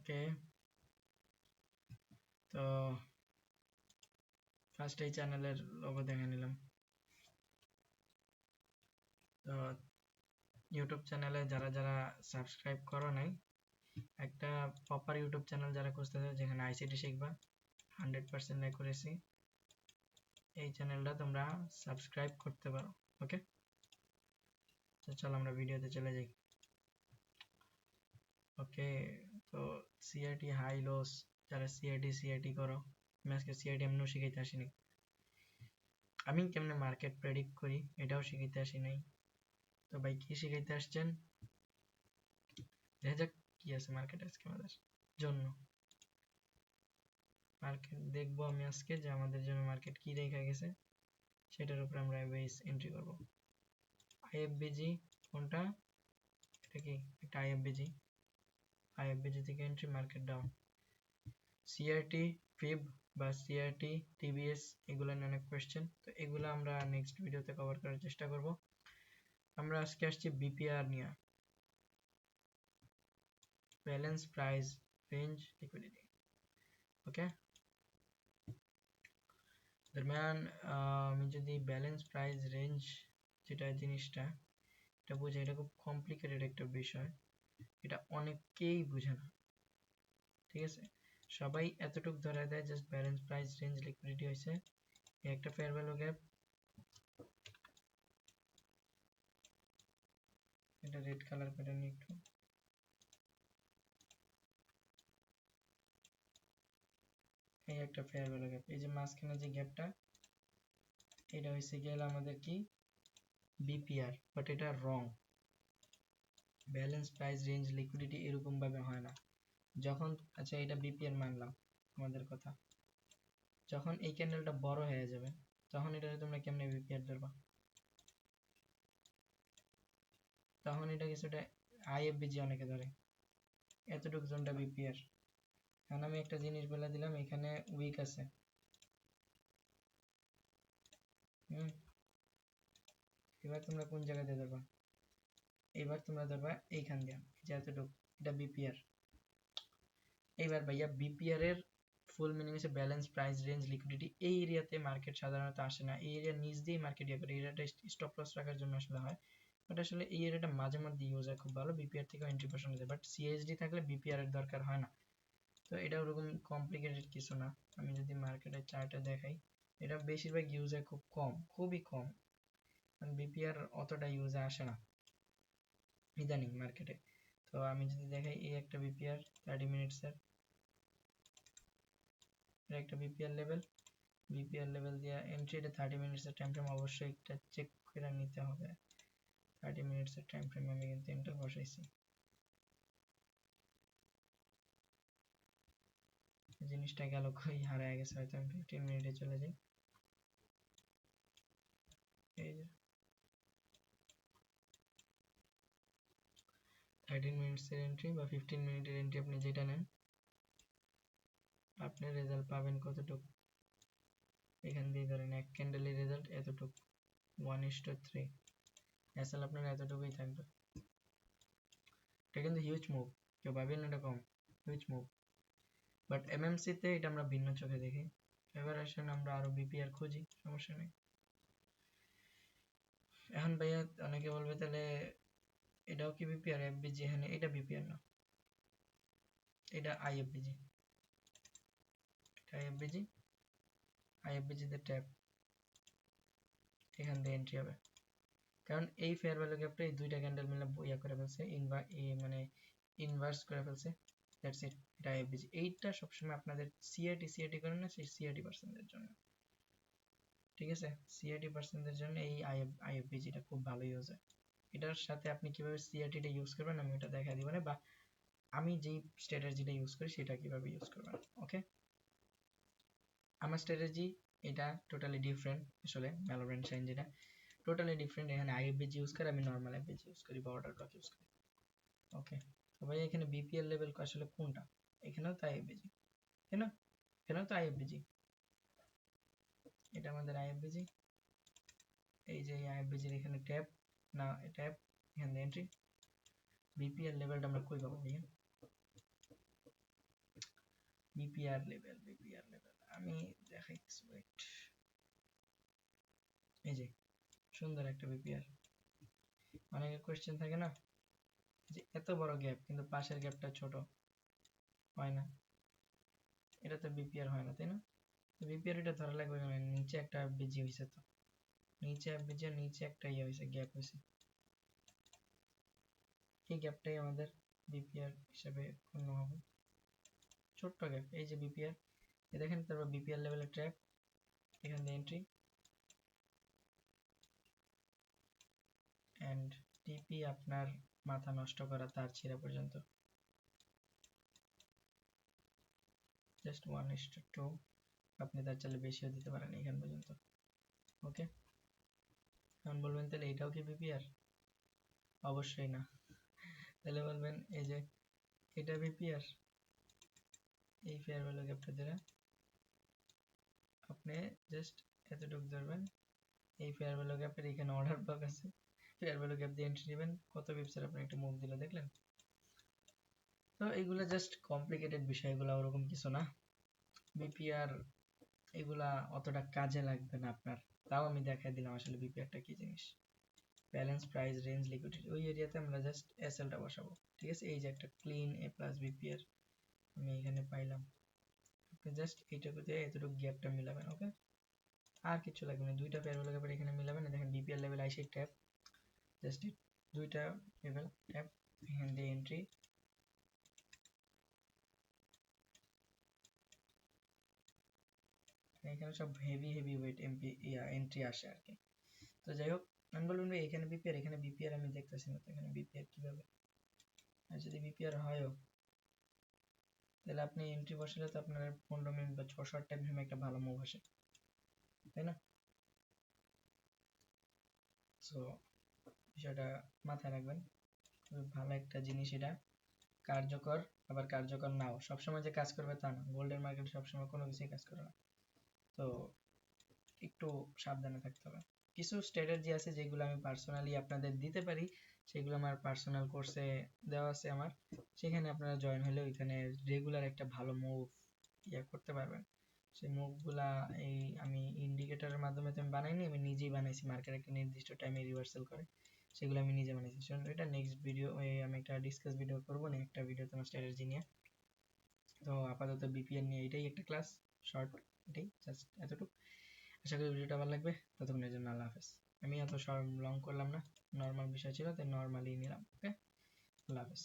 ওকে, তো ফার্স্ট এই চ্যানেলের লোগো দেখে নিলাম। তো ইউটিউব চ্যানেলে যারা যারা সাবস্ক্রাইব করো নাই, একটা প্রপার ইউটিউব চ্যানেল যারা খুঁজতেছো যেখানে আইসিটি শিখবা 100% অ্যাকুরেসি, এই চ্যানেলটা তোমরা সাবস্ক্রাইব করতে পারো। ওকে, তো চলো আমরা ভিডিওতে চলে যাই। ওকে, তো সিআইটি হাই লস, যারা সিআইটি করো, আমি আজকে সিআইটি এমনিও শিখাইতে আসিনি, আমি কেমনে মার্কেট প্রেডিক্ট করি এটাও শিখাইতে আসি নাই। তো ভাই কি শিখাইতে আসছেন? দেখা যাক কি আছে মার্কেট আজকে আমাদের জন্য। মার্কেট দেখবো আমি আজকে যে আমাদের জন্য মার্কেট কি রেখে গেছে, সেটার উপর আমরা বেস এন্ট্রি করব। আইএফবিজি কোনটা? এটা কি একটা আইএফবিজি, আইএফবিজি থেকে এন্ট্রি, মার্কেট ডাউন। সিআরটি ফিব বা সিআরটি টিবিএস, এগুলো নিয়ে অনেক কোয়েশ্চেন, তো এগুলো আমরা নেক্সট ভিডিওতে কভার করার চেষ্টা করব। আমরা আজকে আসছি বিপিআর নিয়ে, ব্যালেন্স প্রাইস রেঞ্জ লিকুইডিটি। ওকে, দরমিয়ান আমি যদি ব্যালেন্স প্রাইস রেঞ্জ যেটা জিনিসটা এটা বুঝে, এটা খুব কমপ্লিকেটেড একটা বিষয়, এটা অনেকেই বুঝে না। ঠিক আছে, সবাই এতটুকু ধরে দেয় just balance price range liquidity হয়েছে একটা ফেয়ার ভ্যালু গ্যাপ। এটা রেড কালার করে নিই একটু। এই একটা ফেয়ার ভ্যালু গ্যাপ, এই যে মাঝখানে যে গ্যাপটা, এটা হয়েছে গেল আমাদের কি বিপিআর, বাট এটা রং। ব্যালেন্স প্রাইস রেঞ্জ লিকুইডিটি এরকম ভাবে হয় না। যখন, আচ্ছা এটা বিপিআর মানলাম আমাদের কথা, যখন এই ক্যান্ডেলটা বড় হয়ে যাবে তখন এটা তোমরা কেমনে বিপিআর ধরবা? তখন এটা কিছুটা আইএফবিজি অনেকে ধরে, এতটুকু জোনটা বিপিআর। এখন আমি একটা জিনিস বলে দিলাম, এখানে উইক আছে, এবার তোমরা কোন জায়গাতে ধরবা? এবার তোমরা ধরবা এইখান দিয়ে, যে এতটুকু, এটা বিপিআর। এইবার ভাইয়া বিপিআর এর ফুল মিনিং হচ্ছে ব্যালেন্স প্রাইস রেঞ্জ লিকুইডিটি। এই এরিয়াতে মার্কেট সাধারণত আসে না, এই এরিয়ার নিচ দিয়ে মার্কেট ইয়ে করে, এরিয়াটা স্টপ লস রাখার জন্য আসলে হয়, বাট আসলে এই এরিয়াটা মাঝে মধ্যে ইউজ হয় খুব ভালো, বিপিআর থেকে এন্ট্রি পছন্দ যায়, বাট সিএসডি থাকলে বিপিআর এর দরকার হয় না। তো এটা ওরকম কমপ্লিকেটেড কিছু না। আমি যদি মার্কেটের চার্টে দেখাই, এটা বেশিরভাগ ইউজ হয় খুব কম, খুবই কম, কারণ বিপিআর অতটা ইউজে আসে না ইদানিং মার্কেটে। তো আমি যদি দেখাই, এই একটা বিপিআর 30 মিনিটসের, একটা বিপিআর লেভেল, বিপিআর লেভেল দিয়ে এন্ট্রি, এটা 30 মিনিটসের টাইম ফ্রেম, অবশ্যই একটা চেক করে নিতে হবে। 30 মিনিটসের টাইম ফ্রেম আমি কিন্তু এন্টার বসাইছি। জিনিসটা গেল কই, হারায় গেছে হয়তো, আমি 15 মিনিটে চলে যাই। এই যে 13 মিনিটসের এন্ট্রি বা 15 মিনিটের এন্ট্রি, আপনি যেটা নেন আপনি রেজাল্ট পাবেন কতটুকু, এখান দিয়ে ধরেন এক ক্যান্ডেলের রেজাল্ট এতটুকু, 1:3, আসলে আপনার এতটুকুই থাকবে। এটা কিন্তু হিউজ মুভ, কেউ ভাবেন এটা কম, হিউজ মুভ। বাট এমএমসি তে এটা আমরা ভিন্ন চোখে দেখি। এবার আসেন আমরা আরো বিপিআর খুঁজি, সমস্যা নেই। এখন ভাইয়া অনেকে বলবে তাহলে এটাও কি বিপিআর? এফবিজি, হ্যাঁ এটা বিপিআর না, এটা আইএফবিজি, এটা আইএফবিজি, আইএফবিজি তে ট্যাপ, এখান দিয়ে এন্ট্রি হবে। কারণ এই ফেয়ার ভ্যালু গ্যাপটা এই দুইটা ক্যান্ডেল মিলে ইয়া করে ফেলছে, মানে ইনভার্স করে ফেলছে, দ্যাটস ইট, এটা আইএফবিজি। এইটা সবসময় আপনাদের সিআইটি করেন না, সেই সিআইটি পার্সনদের জন্য, ঠিক আছে? সিআইটি পার্সনদের জন্য এই আইএফবিজিটা খুব ভালো ইউজ হয়। এটার সাথে আপনি কিভাবে সিআইটিটা ইউজ করবেন আমি এটা দেখা দিব না, বা আমি যেই স্ট্র্যাটেজিটা ইউজ করি সেটা কিভাবে ইউজ করবেন। ওকে, আমার স্ট্র্যাটেজি এটা টোটালি ডিফারেন্ট, আসলে ভ্যালোরেন্ট শাইন যেটা টোটালি ডিফারেন্ট। এখানে আইএফবিজি ইউজ করে, আমি নর্মাল এফবিজি ইউজ করি বা অর্ডার ব্লক ইউজ করি। ওকে, তো ভাই এখানে বিপিএল লেভেল আসলে কোনটা? এখানেও তো আইএফবিজি, তাই না? এখানেও তো আইএফবিজি, এটা আমাদের আইএফবিজি। এই যে আইএফবিজির এখানে ট্যাপ, না ট্যাপ, এখানে এন্ট্রি। বিপিএল লেভেলটা আমরা কই পাবো ভাইয়া? বিপিআর লেভেল আমি দেখাইছি, ওয়েট, এই যে সুন্দর একটা বিপিআর। অনেকের কোয়েশ্চেন থাকে না যে এত বড় গ্যাপ কিন্তু পাশের গ্যাপটা ছোট হয় না, এটা তো বিপিআর হয় না, তাই না? বিপিআর এটা ধরা লাগবে কেন? নিচে একটা বিজি হয়েছে, তো নিচে বিজি, নিচে একটা ইয়ে হয়েছে, গ্যাপ হয়েছে, এই গ্যাপটাই আমাদের বিপিআর হিসেবে গণ্য হবে। ছোট্ট গ্যাপ, এই যে বিপিআর, দেখেন, তারপর বিপিআর লেভেলের ট্র্যাপ, এখান দিয়ে এন্ট্রি এন্ড টিপি আপনার মাথা নষ্ট করা তার ছিঁড়া পর্যন্ত, জাস্ট 1:2, আপনি তার চাইলে বেশিও দিতে পারেন এখান পর্যন্ত। ওকে, এখন বলবেন তাহলে এটাও কি বিপিআর? অবশ্যই না। তাহলে বলবেন এই যে এটা বিপিআর, এই ফেয়ার ভ্যালু গ্যাপটা ধরে আপনি জাস্ট এতটুকু ধরবেন, এই ফেয়ার ভ্যালু গ্যাপের এখানে অর্ডার ব্লক আছে, ফেয়ার ভ্যালু গ্যাপ দিয়ে এন্ট্রি নেবেন, কত পিপসের আপনি একটা মুভ দিল, দেখলেন? তো এগুলো জাস্ট কমপ্লিকেটেড বিষয়, এগুলো ওরকম কিছু না। বিপিআর এগুলা অতটা কাজে লাগবে না আপনার, তাও আমি দেখাই দিলাম আসলে বিপিআরটা কি জিনিস। ব্যালেন্স, প্রাইস, রেঞ্জ, লিকুইডিটি, ওই এরিয়াতে আমরা জাস্ট এসএলটা বসাবো, ঠিক আছে? এই যে একটা ক্লিন এ প্লাস বিপিআর আমি এখানে পাইলাম, আপনি জাস্ট এইটুকু দিয়ে এতটুকু গ্যাপটা মিলাবেন, ওকে? আর কিছু লাগবে না, দুইটা পেয়ার ভ্যালু গ্যাপের এখানে মিলাবেন, দেখেন বিপিআর লেভেল আইসে ট্যাপ, জাস্ট দুইটা লেভেল ট্যাপ, এখান দিয়ে এন্ট্রি, এখানে সব heavy heavy weight MP entry আসে আর কি। তো যাই হোক, আমি বলবেন ভাই এখানে বিপিআর আমি দেখতেছি না, তো এখানে বিপিআর কিভাবে? আর যদি বিপিআর হয়ও, তাহলে আপনি এন্ট্রি বসালে তো আপনার 15 মিনিট বা 6 টাইম একটা ভালো মুভ আসে, তাই না? সো বিষয়টা মাথায় রাখবেন, খুব ভালো একটা জিনিস এটা, কার্যকর আবার কার্যকর নাও, সবসময় যে কাজ করবে তা না, গোল্ডের মার্কেটে সবসময় কোনো কিছুই কাজ করে না, তো একটু সাবধানে থাকতে হবে। কিছু স্ট্র্যাটেজি আছে যেগুলো আমি পার্সোনালি আপনাদের দিতে পারি, সেগুলো আমার পার্সোনাল কোর্সে দেওয়া আছে আমার, সেখানে আপনারা জয়েন হলে ওইখানে রেগুলার একটা ভালো মুভ করতে পারবেন। সেই মুভগুলা এই আমি ইন্ডিকেটরের মাধ্যমে তো আমি বানাইনি, আমি নিজেই বানাইছি, মার্কেট একটা নির্দিষ্ট টাইমে রিভার্সাল করে, সেগুলো আমি নিজে বানাইছি। এটা নেক্সট ভিডিও, আমি একটা ডিসকাস ভিডিও করবো না, একটা ভিডিও তোমার স্ট্র্যাটেজি নিয়ে। তো আপাতত বিপিএন নিয়ে এটাই একটা ক্লাস, শর্ট, এটাই জাস্ট এতটুকু। আশা করি ভিডিওটা ভালো লাগবে, ততক্ষণের জন্য আল্লাহ হাফেজ। আমি এত লং করলাম না, নর্মাল বিষয় ছিল তাই নর্মালি নিলাম, ওকে? আল্লাহ হাফেজ।